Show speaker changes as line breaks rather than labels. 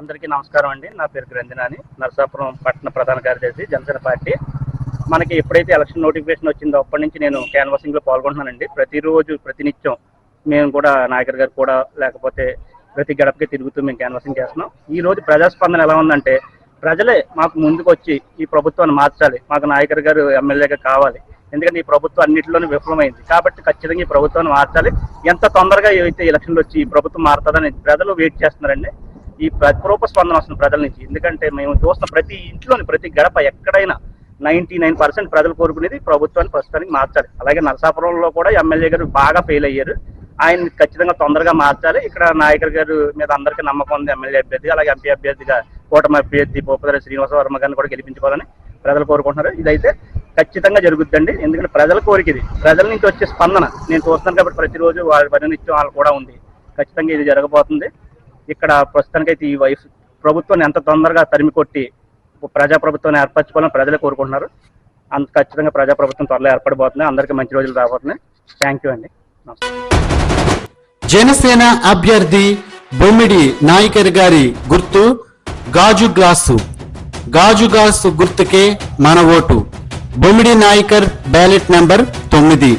అందరికీ నమస్కారం అండి. నా పేరు గ్రంథినాని, నరసాపురం పట్టణ ప్రధాన కార్యదర్శి, జనసేన పార్టీ. మనకి ఎప్పుడైతే ఎలక్షన్ నోటిఫికేషన్ వచ్చిందో అప్పటి నుంచి నేను క్యాన్వాసింగ్లో పాల్గొంటున్నానండి. ప్రతిరోజు ప్రతినిత్యం మేము కూడా నాయకర్ గారు కూడా లేకపోతే ప్రతి గడపకి తిరుగుతూ మేము క్యాన్వాసింగ్ చేస్తున్నాం. ఈ రోజు ప్రజాస్పందన ఎలా ఉందంటే, ప్రజలే మాకు ముందుకు వచ్చి ఈ ప్రభుత్వాన్ని మార్చాలి, మాకు నాయకర్ గారు ఎమ్మెల్యేగా కావాలి, ఎందుకంటే ఈ ప్రభుత్వం అన్నింటిలోనూ విఫలమైంది కాబట్టి ఖచ్చితంగా ఈ ప్రభుత్వాన్ని మార్చాలి. ఎంత తొందరగా ఏవైతే ఎలక్షన్లు వచ్చి ఈ ప్రభుత్వం మారుతుందని ప్రజలు వెయిట్ చేస్తున్నారండి. ఈ ప్రతిరూప స్పందన వస్తుంది ప్రజల నుంచి. ఎందుకంటే మేము చూస్తున్న ప్రతి ఇంట్లోని ప్రతి గడప ఎక్కడైనా 99% ప్రజలు కోరుకునేది ప్రభుత్వాన్ని ప్రస్తుతానికి మార్చాలి. అలాగే నరసాపురంలో కూడా ఎమ్మెల్యే గారు బాగా ఫెయిల్ అయ్యారు. ఆయన ఖచ్చితంగా తొందరగా మార్చాలి. ఇక్కడ నాయకర్ గారు మీద అందరికీ నమ్మకం ఉంది. ఎమ్మెల్యే అభ్యర్థి అలాగే ఎంపీ అభ్యర్థిగా కూటమి అభ్యర్థి పోపదరి శ్రీనివాస వర్మ గారిని కూడా గెలిపించుకోవాలని ప్రజలు కోరుకుంటున్నారు. ఇదైతే ఖచ్చితంగా జరుగుద్దండి. ఎందుకంటే ప్రజల కోరిక ఇది, ప్రజల నుంచి వచ్చే స్పందన నేను చూస్తున్నాను కాబట్టి ప్రతిరోజు వాళ్ళ పరినిత్యం వాళ్ళు కూడా ఉంది. ఖచ్చితంగా ఇది జరగబోతుంది. ఇక్కడ ప్రస్తుతానికైతే ఈ వయసు ప్రభుత్వాన్ని ఎంత తొందరగా తరిమి కొట్టి ప్రజాప్రభుత్వాన్ని ఏర్పరచుకోవాలని ప్రజలే కోరుకుంటున్నారు. అంత ఖచ్చితంగా ప్రజాప్రభుత్వం త్వరలో ఏర్పడిపోతుంది. అందరికీ మంచి రోజులు రాబోతున్నాయి. థ్యాంక్ యూ అండి.
జనసేన అభ్యర్థి బొమ్మిడి నాయకర్ గారి గుర్తు గాజు గ్లాసు. గాజు గ్లాసు గుర్తుకే మన ఓటు. బొమ్మిడి నాయకర్ బ్యాలెట్ నంబర్ 9.